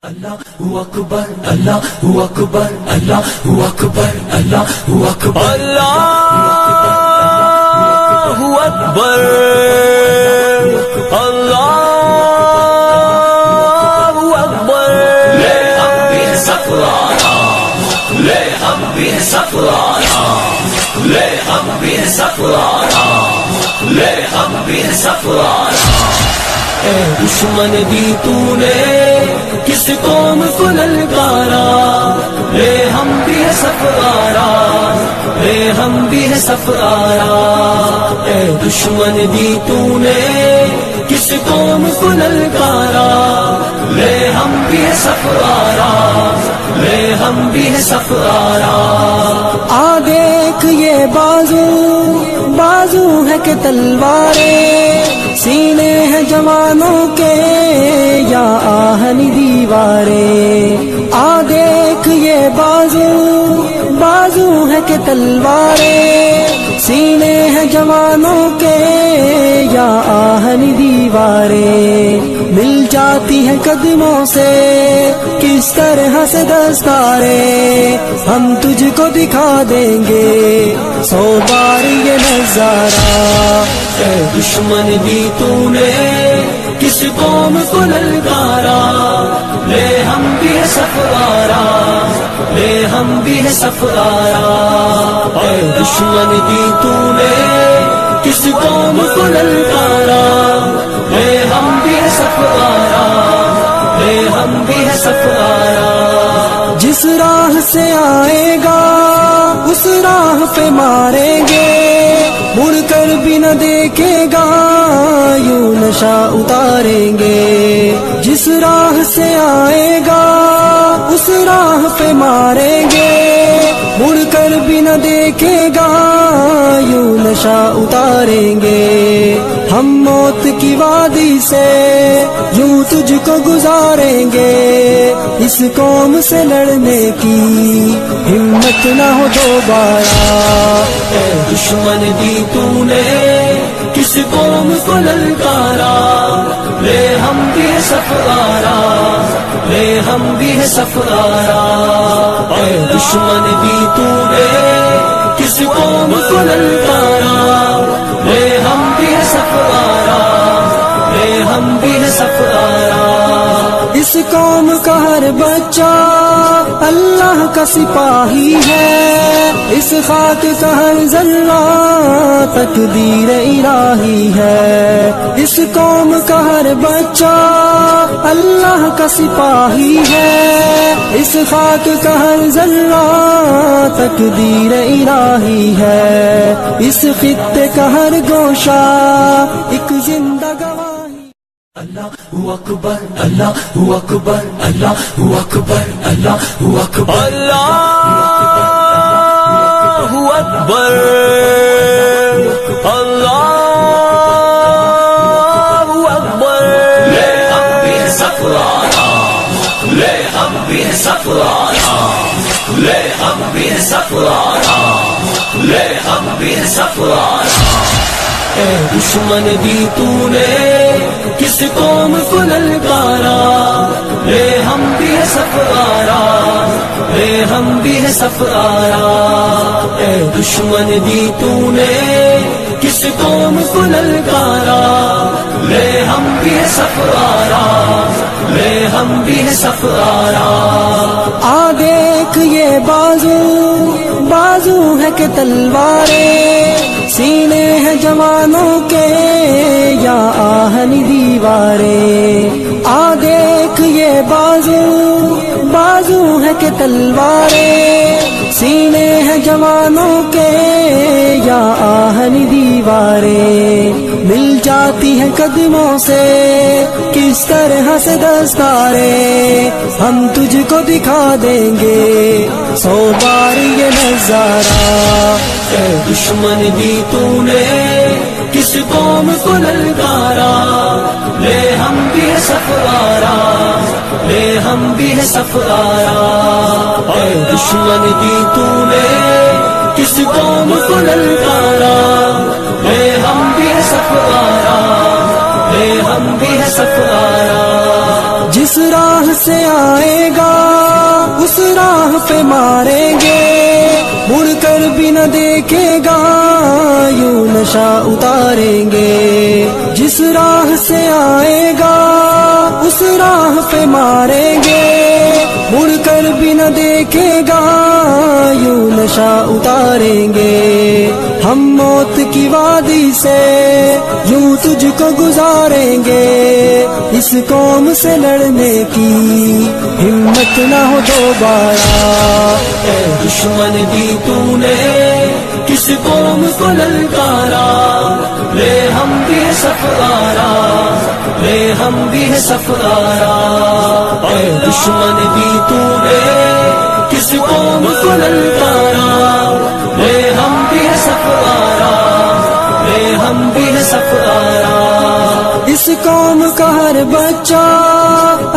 اللہ اکبر اللہ اکبر اللہ اکبر اللہ اکبر اللہ اکبر اللہ اکبر لے ہم بھی سفرانا لے ہم بھی سفرانا لے ہم بھی سفرانا لے ہم بھی سفرانا اے دشمن دی تو نے کس قوم کو للکارا لے ہم بھی سفرارا لے ہم بھی سفرارا اے دشمن دی تو نے کس قوم کو للکارا لے ہم بھی سفرارا لے ہم بھی سفرارا آ دیکھ یہ بازو بازو ہے کہ تلواریں سینے ہیں جوانوں کے یا آہنی دیواریں آ دیکھ یہ بازو بازو ہے کہ تلواریں سینے ہیں جوانوں کے یا آہنی دیواریں مل جاتی ہیں قدموں سے کس طرح سے دستاریں ہم تجھ کو دکھا دیں گے 100 بار یہ نظارہ اے دشمن دی تو نے کس قوم کو للکارا لے ہم بھی سفرارا لے ہم بھی سفرارا اے دشمن دی تو نے کس قوم کو للکارا لے ہم بھی سفرارا لے ہم بھی سفرارا جس راہ سے آئے گا اس راہ پہ ماریں گے مڑ کر بھی نہ دیکھے گا یوں نشہ اتاریں گے جس راہ سے آئے گا اس راہ پہ ماریں گے مڑ کر بھی نہ دیکھے گا یوں نشہ اتاریں گے ہم موت کی وادی سے یوں تجھ کو گزاریں گے اس قوم سے لڑنے کی ہمت نہ ہو دوبارہ اے دشمن دی تو نے کس قوم کو للکارا لے ہم بھی سفرارا لے ہم بھی سفرارا اے دشمن دی تو نے کس قوم کو للکارا لے ہم بھی سفرارا لے ہم بھی سفرارا اس قوم کا ہر بچہ اللہ کا سپاہی ہے اس خاک کا ہر ذرہ تقدیر الہی ہے اس قوم کا ہر بچہ اللہ کا سپاہی ہے اس خاک کا ہر ذرہ تقدیر الہی ہے اس خطے کا ہر گوشہ ایک زندہ گواہی اللہ اکبر اللہ اکبر اللہ اکبر اللہ اکبر اللہ اکبر اللہ اکبر لے ہم بھی سفرانا لے ہم بھی سفرانا لے ہم بھی سفرانا لے ہم بھی سفرانا اے دشمن دی تو نے کس قوم کو للکارا لے ہم بھی سفرارا لے ہم بھی سفرارا اے دشمن دی تو نے کس قوم کو للکارا لے ہم بھی سفرارا لے ہم بھی سفرارا آ دیکھ یہ بازو بازو ہے کہ تلواریں سینے ہیں جوانوں کے یا آہنی دیواریں آ دیکھ یہ بازو بازو ہے کہ تلواریں سینے ہیں جوانوں کے یا آہنی دیواریں مل جاتی ہیں قدموں سے کس طرح سے دستاریں ہم تجھ کو دکھا دیں گے 100 بار یہ نظارہ اے دشمن دی تو نے کس قوم کو للکارا لے ہم بھی سفرارا لے ہم بھی سفرارا اے دشمن دی تو نے کس قوم کو للکارا لے ہم بھی سفرارا لے ہم بھی ہے سفارا. جس راہ سے آئے گا اس راہ پہ ماریں گے، مڑ کر بھی نہ دیکھے گا یوں نشہ اتاریں گے. جس راہ سے آئے گا اس راہ پہ ماریں گے، مڑ کر بھی نہ دیکھے گا یوں نشہ اتاریں گے. ہم موت کی وادی سے یوں تجھ کو گزاریں گے، اس قوم سے لڑنے کی ہمت نہ ہو دوبارہ. اے دشمن بھی تو نے کس قوم کو للکارا، لے ہم بھی ہے سفارا، لے ہم بھی ہے سفارا. اے دشمن بھی تو نے کس قوم کو للکارا، لے ہم بھی ہے سفارا، لے ہم بھی ہے سفارا. اس قوم کا ہر بچہ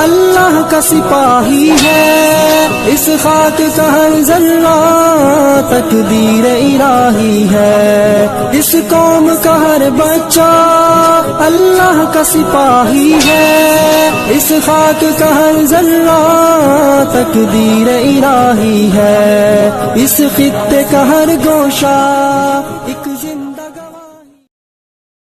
اللہ کا سپاہی ہے، اس خاک کا ہر ذرہ تقدیر الہی ہے. اس قوم کا ہر بچہ اللہ کا سپاہی ہے، اس خاک کا ہر ذرہ تقدیر الہی ہے. اس خطے کا ہر گوشہ